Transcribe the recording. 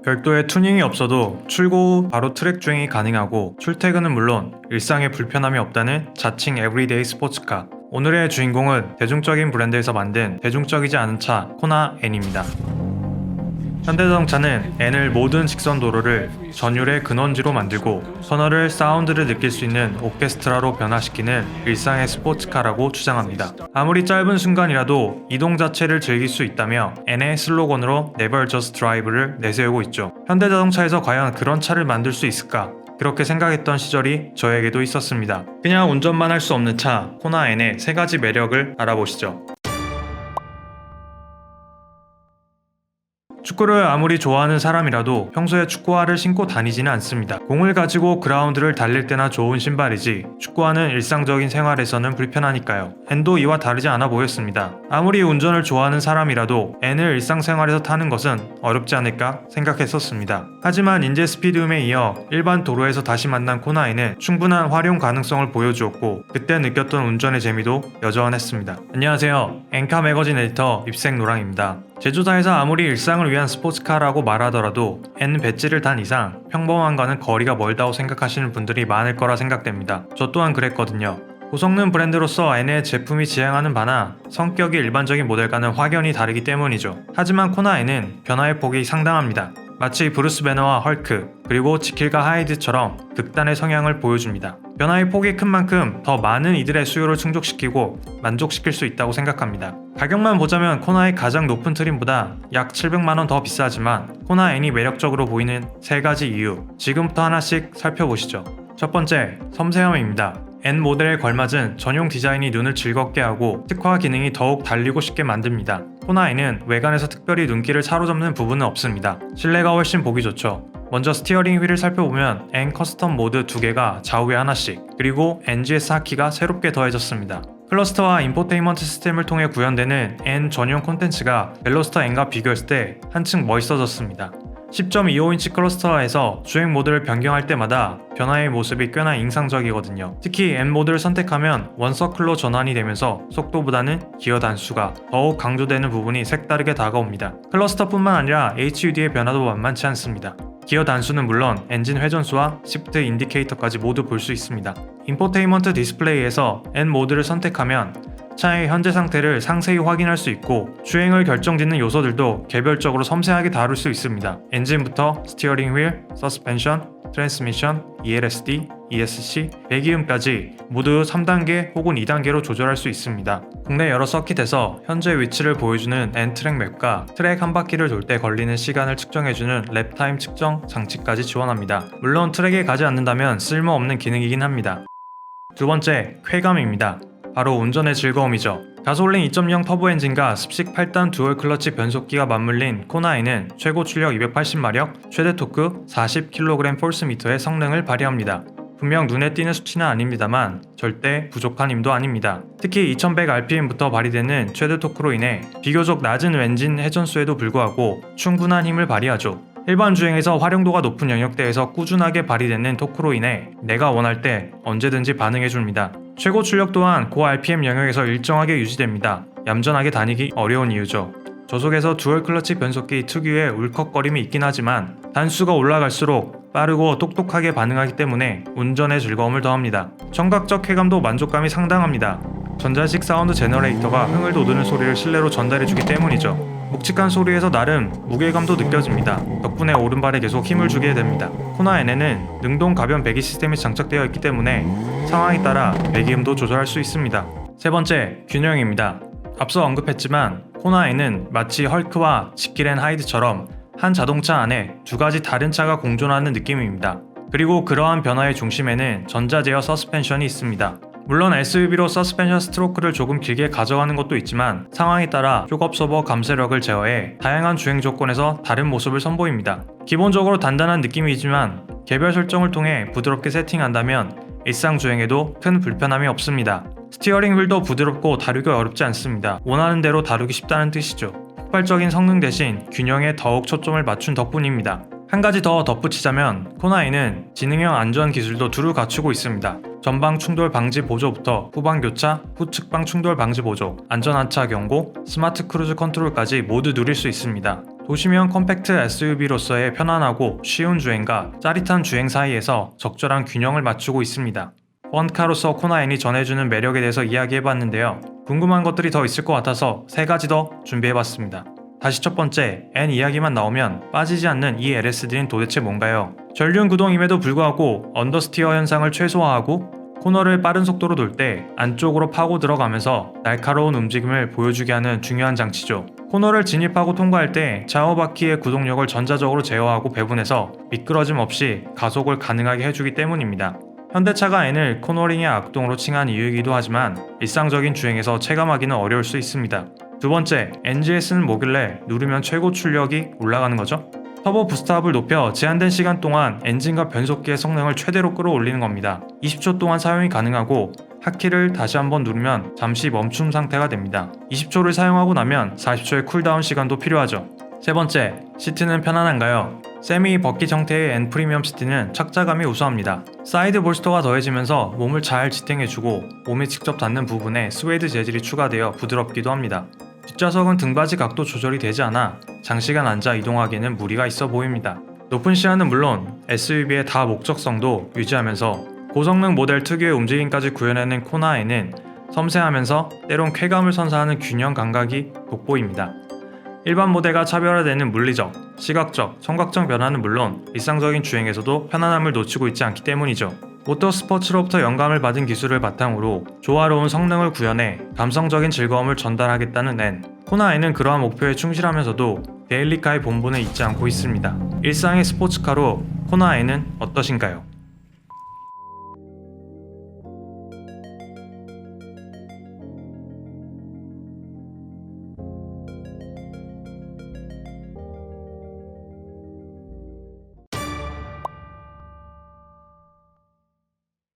별도의 튜닝이 없어도 출고 후 바로 트랙 주행이 가능하고 출퇴근은 물론 일상에 불편함이 없다는 자칭 에브리데이 스포츠카. 오늘의 주인공은 대중적인 브랜드에서 만든 대중적이지 않은 차 코나 N입니다. 현대자동차는 N을 모든 직선 도로를 전율의 근원지로 만들고 터널을 사운드를 느낄 수 있는 오케스트라로 변화시키는 일상의 스포츠카라고 주장합니다. 아무리 짧은 순간이라도 이동 자체를 즐길 수 있다며 N의 슬로건으로 Never Just Drive를 내세우고 있죠. 현대자동차에서 과연 그런 차를 만들 수 있을까? 그렇게 생각했던 시절이 저에게도 있었습니다. 그냥 운전만 할 수 없는 차 코나 N의 3가지 매력을 알아보시죠. 축구를 아무리 좋아하는 사람이라도 평소에 축구화를 신고 다니지는 않습니다. 공을 가지고 그라운드를 달릴 때나 좋은 신발이지 축구화는 일상적인 생활에서는 불편하니까요. N도 이와 다르지 않아 보였습니다. 아무리 운전을 좋아하는 사람이라도 N을 일상생활에서 타는 것은 어렵지 않을까 생각했었습니다. 하지만 인제 스피드움에 이어 일반 도로에서 다시 만난 코나 N은 충분한 활용 가능성을 보여주었고 그때 느꼈던 운전의 재미도 여전했습니다. 안녕하세요. 엔카 매거진 에디터 입생노랑입니다. 제조사에서 아무리 일상을 위한 스포츠카라고 말하더라도 N 배지를 단 이상 평범한과는 거리가 멀다고 생각하시는 분들이 많을 거라 생각됩니다. 저 또한 그랬거든요. 고성능 브랜드로서 N의 제품이 지향하는 바나 성격이 일반적인 모델과는 확연히 다르기 때문이죠. 하지만 코나 N은 변화의 폭이 상당합니다. 마치 브루스 배너와 헐크, 그리고 지킬과 하이드처럼 극단의 성향을 보여줍니다. 변화의 폭이 큰 만큼 더 많은 이들의 수요를 충족시키고 만족시킬 수 있다고 생각합니다. 가격만 보자면 코나의 가장 높은 트림보다 약 700만원 더 비싸지만 코나 N이 매력적으로 보이는 3가지 이유, 지금부터 하나씩 살펴보시죠. 첫 번째, 섬세함입니다. N 모델에 걸맞은 전용 디자인이 눈을 즐겁게 하고 특화 기능이 더욱 달리고 쉽게 만듭니다. 코나 N은 외관에서 특별히 눈길을 사로잡는 부분은 없습니다. 실내가 훨씬 보기 좋죠. 먼저 스티어링 휠을 살펴보면 N 커스텀 모드 2개가 좌우에 하나씩, 그리고 NGS 하키가 새롭게 더해졌습니다. 클러스터와 인포테인먼트 시스템을 통해 구현되는 N 전용 콘텐츠가 벨로스터 N과 비교했을 때 한층 멋있어졌습니다. 10.25인치 클러스터에서 주행 모드를 변경할 때마다 변화의 모습이 꽤나 인상적이거든요. 특히 N 모드를 선택하면 원서클로 전환이 되면서 속도보다는 기어 단수가 더욱 강조되는 부분이 색다르게 다가옵니다. 클러스터뿐만 아니라 HUD의 변화도 만만치 않습니다. 기어 단수는 물론 엔진 회전수와 시프트 인디케이터까지 모두 볼 수 있습니다. 인포테인먼트 디스플레이에서 N 모드를 선택하면 차의 현재 상태를 상세히 확인할 수 있고 주행을 결정짓는 요소들도 개별적으로 섬세하게 다룰 수 있습니다. 엔진부터 스티어링 휠, 서스펜션, 트랜스미션, ELSD, ESC, 배기음까지 모두 3단계 혹은 2단계로 조절할 수 있습니다. 국내 여러 서킷에서 현재 위치를 보여주는 N트랙 맵과 트랙 한 바퀴를 돌 때 걸리는 시간을 측정해주는 랩타임 측정 장치까지 지원합니다. 물론 트랙에 가지 않는다면 쓸모없는 기능이긴 합니다. 두 번째, 쾌감입니다. 바로 운전의 즐거움이죠. 가솔린 2.0 터보 엔진과 습식 8단 듀얼 클러치 변속기가 맞물린 코나 N은 최고 출력 280마력, 최대 토크 40kg 포스미터의 성능을 발휘합니다. 분명 눈에 띄는 수치는 아닙니다만 절대 부족한 힘도 아닙니다. 특히 2100rpm부터 발휘되는 최대 토크로 인해 비교적 낮은 엔진 회전수에도 불구하고 충분한 힘을 발휘하죠. 일반 주행에서 활용도가 높은 영역대에서 꾸준하게 발휘되는 토크로 인해 내가 원할 때 언제든지 반응해줍니다. 최고 출력 또한 고 RPM 영역에서 일정하게 유지됩니다. 얌전하게 다니기 어려운 이유죠. 저속에서 듀얼 클러치 변속기 특유의 울컥거림이 있긴 하지만 단수가 올라갈수록 빠르고 똑똑하게 반응하기 때문에 운전의 즐거움을 더합니다. 청각적 쾌감도 만족감이 상당합니다. 전자식 사운드 제너레이터가 흥을 돋우는 소리를 실내로 전달해주기 때문이죠. 묵직한 소리에서 나름 무게감도 느껴집니다. 덕분에 오른발에 계속 힘을 주게 됩니다. 코나 N에는 능동 가변 배기 시스템이 장착되어 있기 때문에 상황에 따라 배기음도 조절할 수 있습니다. 세 번째, 균형입니다. 앞서 언급했지만 코나 N은 마치 헐크와 지킬 앤 하이드처럼 한 자동차 안에 2가지 다른 차가 공존하는 느낌입니다. 그리고 그러한 변화의 중심에는 전자제어 서스펜션이 있습니다. 물론 SUV로 서스펜션 스트로크를 조금 길게 가져가는 것도 있지만 상황에 따라 쇼크업서버 감쇄력을 제어해 다양한 주행 조건에서 다른 모습을 선보입니다. 기본적으로 단단한 느낌이지만 개별 설정을 통해 부드럽게 세팅한다면 일상 주행에도 큰 불편함이 없습니다. 스티어링 휠도 부드럽고 다루기 어렵지 않습니다. 원하는 대로 다루기 쉽다는 뜻이죠. 폭발적인 성능 대신 균형에 더욱 초점을 맞춘 덕분입니다. 한 가지 더 덧붙이자면 코나 N은 지능형 안전 기술도 두루 갖추고 있습니다. 전방 충돌 방지 보조부터 후방 교차, 후측방 충돌 방지 보조, 안전 하차 경고, 스마트 크루즈 컨트롤까지 모두 누릴 수 있습니다. 도시명 컴팩트 SUV로서의 편안하고 쉬운 주행과 짜릿한 주행 사이에서 적절한 균형을 맞추고 있습니다. 펀카로서 코나 N이 전해주는 매력에 대해서 이야기해봤는데요. 궁금한 것들이 더 있을 것 같아서 3가지 더 준비해봤습니다. 다시 첫 번째, N 이야기만 나오면 빠지지 않는 이 LSD는 도대체 뭔가요? 전륜 구동임에도 불구하고 언더스티어 현상을 최소화하고 코너를 빠른 속도로 돌 때 안쪽으로 파고 들어가면서 날카로운 움직임을 보여주게 하는 중요한 장치죠. 코너를 진입하고 통과할 때 좌우 바퀴의 구동력을 전자적으로 제어하고 배분해서 미끄러짐 없이 가속을 가능하게 해주기 때문입니다. 현대차가 N을 코너링의 악동으로 칭한 이유이기도 하지만 일상적인 주행에서 체감하기는 어려울 수 있습니다. 두 번째, NGS는 뭐길래 누르면 최고 출력이 올라가는 거죠? 터보 부스트압을 높여 제한된 시간 동안 엔진과 변속기의 성능을 최대로 끌어올리는 겁니다. 20초 동안 사용이 가능하고 하키를 다시 한번 누르면 잠시 멈춤 상태가 됩니다. 20초를 사용하고 나면 40초의 쿨다운 시간도 필요하죠. 세 번째, 시트는 편안한가요? 세미 버킷 형태의 N 프리미엄 시트는 착자감이 우수합니다. 사이드 볼스터가 더해지면서 몸을 잘 지탱해주고 몸이 직접 닿는 부분에 스웨이드 재질이 추가되어 부드럽기도 합니다. 뒷좌석은 등받이 각도 조절이 되지 않아 장시간 앉아 이동하기에는 무리가 있어 보입니다. 높은 시야는 물론 SUV의 다목적성도 유지하면서 고성능 모델 특유의 움직임까지 구현해낸 코나 N은 섬세하면서 때론 쾌감을 선사하는 균형 감각이 돋보입니다. 일반 모델과 차별화되는 물리적, 시각적, 청각적 변화는 물론 일상적인 주행에서도 편안함을 놓치고 있지 않기 때문이죠. 모터스포츠로부터 영감을 받은 기술을 바탕으로 조화로운 성능을 구현해 감성적인 즐거움을 전달하겠다는 N. 코나 N은 그러한 목표에 충실하면서도 데일리카의 본분을 잊지 않고 있습니다. 일상의 스포츠카로 코나 N은 어떠신가요?